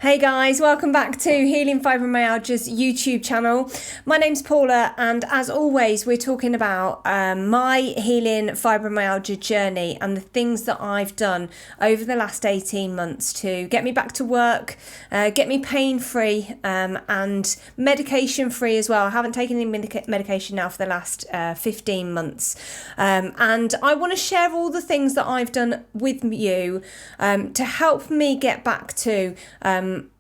Hey guys, welcome back to Healing Fibromyalgia's YouTube channel. My name's Paula, and as always we're talking about my healing fibromyalgia journey and the things that I've done over the last 18 months to get me back to work, get me pain free and medication free as well. I haven't taken any medication now for the last 15 months and I want to share all the things that I've done with you to help me get back to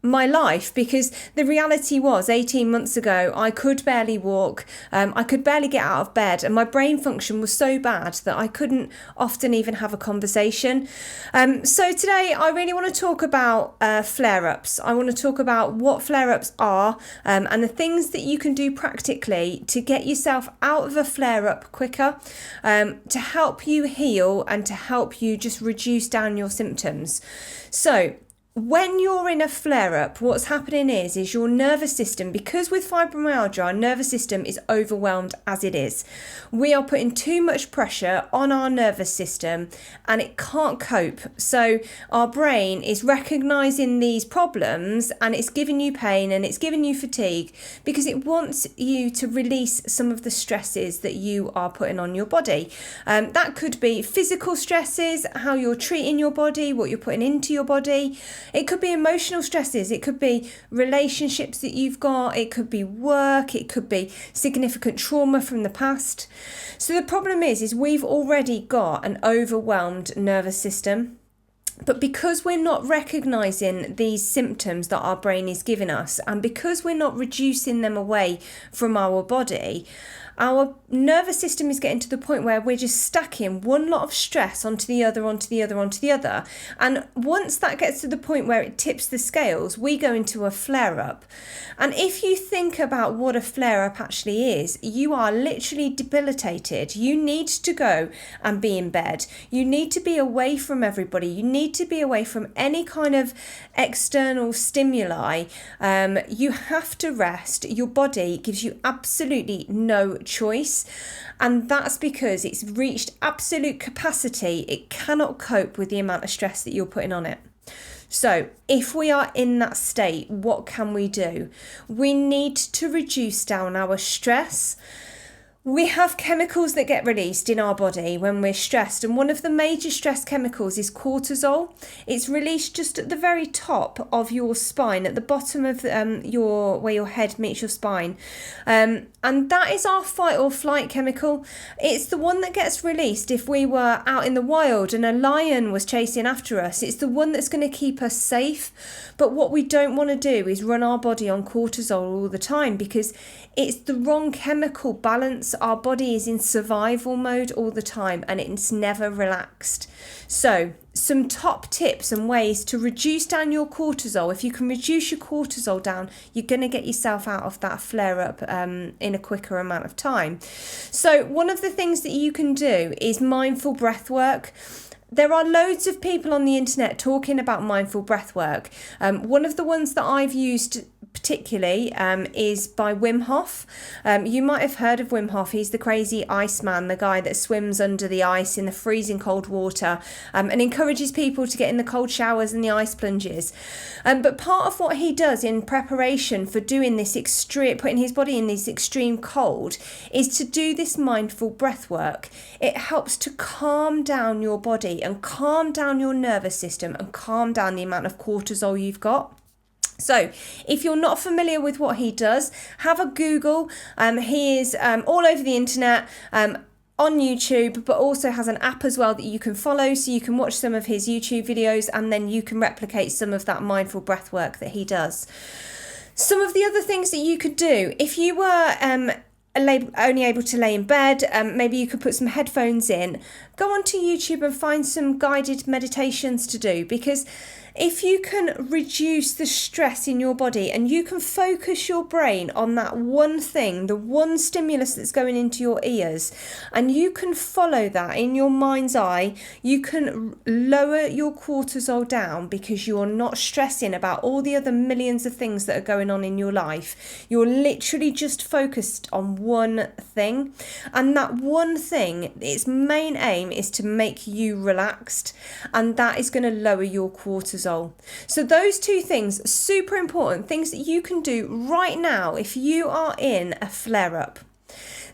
my life, because the reality was 18 months ago I could barely walk, I could barely get out of bed, and my brain function was so bad that I couldn't often even have a conversation. So today I really want to talk about flare-ups. I want to talk about what flare-ups are and the things that you can do practically to get yourself out of a flare-up quicker, to help you heal and to help you just reduce down your symptoms. So when you're in a flare-up, what's happening is your nervous system, because with fibromyalgia, our nervous system is overwhelmed as it is. We are putting too much pressure on our nervous system and it can't cope. So our brain is recognizing these problems and it's giving you pain and it's giving you fatigue because it wants you to release some of the stresses that you are putting on your body. That could be physical stresses, how you're treating your body, what you're putting into your body. It could be emotional stresses, it could be relationships that you've got, it could be work, it could be significant trauma from the past. So the problem is we've already got an overwhelmed nervous system. But because we're not recognizing these symptoms that our brain is giving us, and because we're not reducing them away from our body, our nervous system is getting to the point where we're just stacking one lot of stress onto the other, onto the other, onto the other. And once that gets to the point where it tips the scales, we go into a flare-up. And if you think about what a flare-up actually is, you are literally debilitated. You need to go and be in bed. You need to be away from everybody. You need to be away from any kind of external stimuli. You have to rest. Your body gives you absolutely no choice, and that's because it's reached absolute capacity. It cannot cope with the amount of stress that you're putting on it. So if we are in that state, what can we do? We need to reduce down our stress. We have chemicals that get released in our body when we're stressed, and one of the major stress chemicals is cortisol. It's released just at the very top of your spine, at the bottom of where your head meets your spine, and that is our fight or flight chemical. It's the one that gets released if we were out in the wild and a lion was chasing after us. It's the one that's going to keep us safe. But what we don't want to do is run our body on cortisol all the time, because it's the wrong chemical balance. Our body is in survival mode all the time and it's never relaxed. So some top tips and ways to reduce down your cortisol. If you can reduce your cortisol down, you're going to get yourself out of that flare-up in a quicker amount of time. So one of the things that you can do is mindful breath work. There are loads of people on the internet talking about mindful breath work. One of the ones that I've used particularly is by Wim Hof. You might have heard of Wim Hof. He's the crazy Iceman, the guy that swims under the ice in the freezing cold water and encourages people to get in the cold showers and the ice plunges. But part of what he does in preparation for doing this putting his body in this extreme cold, is to do this mindful breath work. It helps to calm down your body and calm down your nervous system and calm down the amount of cortisol you've got. So if you're not familiar with what he does, have a Google. He is all over the internet, on YouTube, but also has an app as well that you can follow, so you can watch some of his YouTube videos and then you can replicate some of that mindful breath work that he does. Some of the other things that you could do, if you were only able to lay in bed, maybe you could put some headphones in, go onto YouTube and find some guided meditations to do, because if you can reduce the stress in your body and you can focus your brain on that one thing, the one stimulus that's going into your ears, and you can follow that in your mind's eye, you can lower your cortisol down because you're not stressing about all the other millions of things that are going on in your life. You're literally just focused on one thing, and that one thing, its main aim aim is to make you relaxed, and that is going to lower your cortisol. So those two things are super important, things that you can do right now if you are in a flare-up.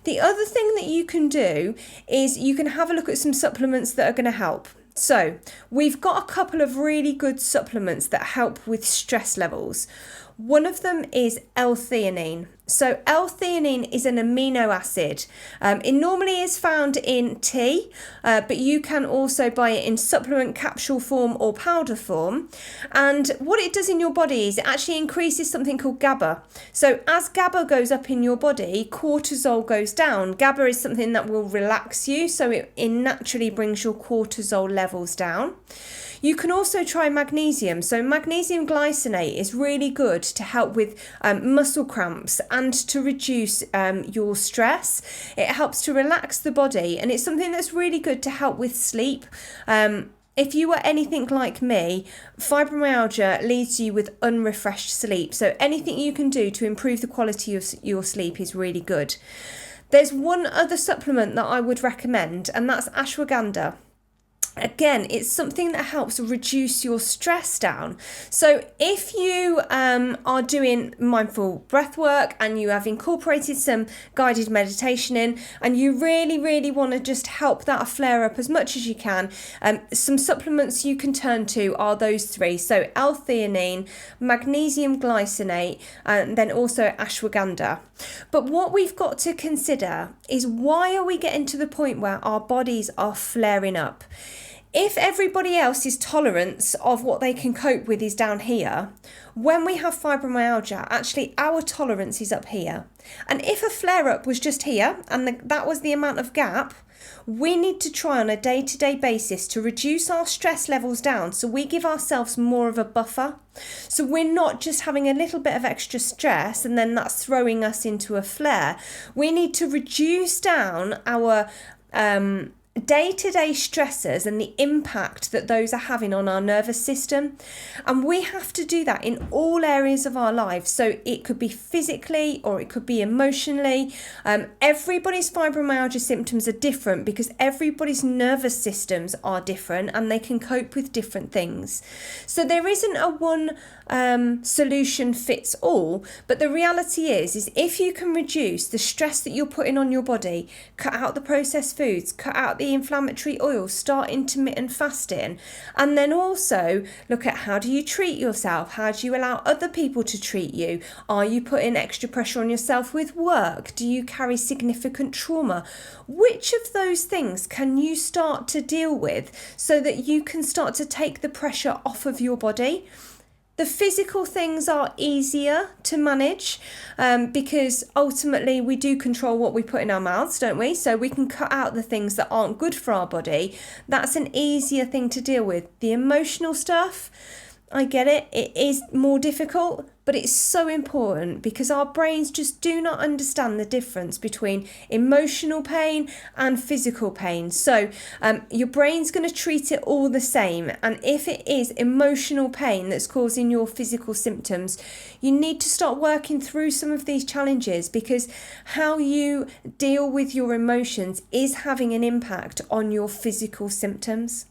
The other thing that you can do is you can have a look at some supplements that are going to help. So we've got a couple of really good supplements that help with stress levels. One of them is L-theanine. So L-theanine is an amino acid. It normally is found in tea, but you can also buy it in supplement capsule form or powder form. And what it does in your body is it actually increases something called GABA. So as GABA goes up in your body, cortisol goes down. GABA is something that will relax you, so it naturally brings your cortisol levels down. You can also try magnesium. So magnesium glycinate is really good to help with muscle cramps and to reduce your stress. It helps to relax the body, and it's something that's really good to help with sleep. If you are anything like me, fibromyalgia leaves you with unrefreshed sleep. So anything you can do to improve the quality of your sleep is really good. There's one other supplement that I would recommend, and that's ashwagandha. Again, it's something that helps reduce your stress down. So if you are doing mindful breath work and you have incorporated some guided meditation in, and you really want to just help that flare up as much as you can, some supplements you can turn to are those three. So L-theanine, magnesium glycinate, and then also ashwagandha. But what we've got to consider is, why are we getting to the point where our bodies are flaring up? If everybody else's tolerance of what they can cope with is down here, when we have fibromyalgia, actually our tolerance is up here. And if a flare-up was just here, and that was the amount of gap, we need to try on a day-to-day basis to reduce our stress levels down, so we give ourselves more of a buffer. So we're not just having a little bit of extra stress and then that's throwing us into a flare. We need to reduce down our day-to-day stressors and the impact that those are having on our nervous system, and we have to do that in all areas of our lives. So it could be physically or it could be emotionally. Everybody's fibromyalgia symptoms are different because everybody's nervous systems are different and they can cope with different things. So there isn't a one solution fits all, but the reality is if you can reduce the stress that you're putting on your body, cut out the processed foods, cut out the inflammatory oils, start intermittent fasting, and then also look at, how do you treat yourself? How do you allow other people to treat you? Are you putting extra pressure on yourself with work? Do you carry significant trauma? Which of those things can you start to deal with so that you can start to take the pressure off of your body? The physical things are easier to manage because ultimately we do control what we put in our mouths, don't we? So we can cut out the things that aren't good for our body. That's an easier thing to deal with. The emotional stuff, I get it, it is more difficult, but it's so important because our brains just do not understand the difference between emotional pain and physical pain. So your brain's going to treat it all the same. And if it is emotional pain that's causing your physical symptoms, you need to start working through some of these challenges, because how you deal with your emotions is having an impact on your physical symptoms.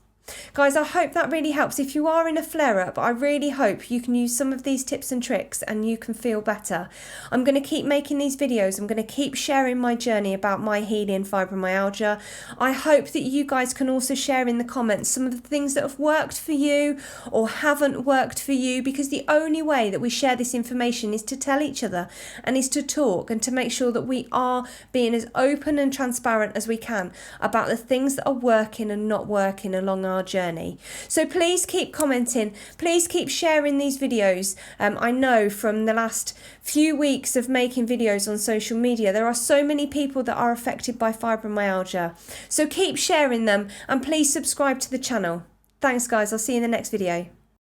Guys, I hope that really helps. If you are in a flare-up, I really hope you can use some of these tips and tricks and you can feel better. I'm going to keep making these videos. I'm going to keep sharing my journey about my healing fibromyalgia. I hope that you guys can also share in the comments some of the things that have worked for you or haven't worked for you, because the only way that we share this information is to tell each other and is to talk and to make sure that we are being as open and transparent as we can about the things that are working and not working along our journey. So please keep commenting, please keep sharing these videos. I know from the last few weeks of making videos on social media, there are so many people that are affected by fibromyalgia. So keep sharing them and please subscribe to the channel. Thanks guys, I'll see you in the next video.